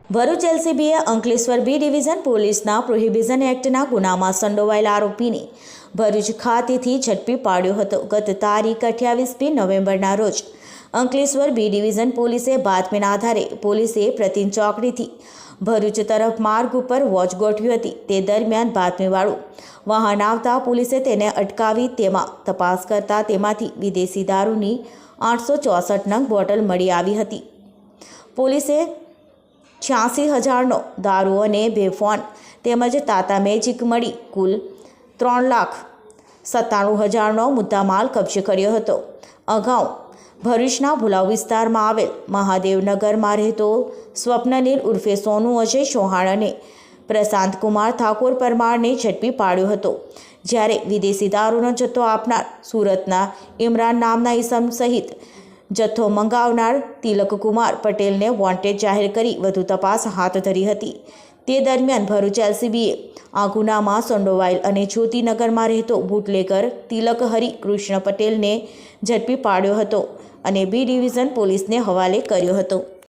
Bharuch એલસીબીએ Ankleshwar B division પોલીસના prohibition એક્ટના ગુનામાં સંડોવાયેલા આરોપીને ભરૂચ ખાતેથી ઝડપી પાડ્યો હતો। ગત તારીખ 28 નવેમ્બરના રોજ અંકલેશ્વર બી ડિવિઝન પોલીસે બાતમીના આધારે પોલીસે પ્રતિન ચોકડીથી ભરૂચ તરફ માર્ગ ઉપર વોચ ગોઠવી હતી। તે દરમિયાન બાતમીવાળું વાહન આવતા પોલીસે તેને અટકાવી તેમાં તપાસ કરતા તેમાંથી વિદેશી દારૂની 864 નંગ બોટલ મળી આવી હતી। પોલીસે 86,000નો દારૂ અને 2 ફોન તેમજ તાતા મેજિક મળી કુલ 3,97,000નો મુદ્દામાલ કબજે કર્યો હતો। અગાઉ ભરૂચના ભુલાવ વિસ્તારમાં આવેલ મહાદેવનગરમાં રહેતો સ્વપ્નનીલ ઉર્ફે સોનુ અજય ચૌહાણ અને પ્રશાંત કુમાર ઠાકોર પરમારને ઝડપી પાડ્યો હતો। જ્યારે વિદેશી દારૂનો જથ્થો આપનાર સુરતના ઇમરાન નામના ઈસમ સહિત જથ્થો મંગાવનાર તિલકકુમાર પટેલને વોન્ટેડ જાહેર કરી વધુ તપાસ હાથ ધરી હતી। તે દરમિયાન ભરૂચ એલસીબીએ આ ગુનામાં સંડોવાયેલ અને જ્યોતિનગરમાં રહેતો બુટલેગર તિલક હરિ કૃષ્ણ પટેલને ઝડપી પાડ્યો હતો અને બી ડિવિઝન પોલીસને હવાલે કર્યો હતો।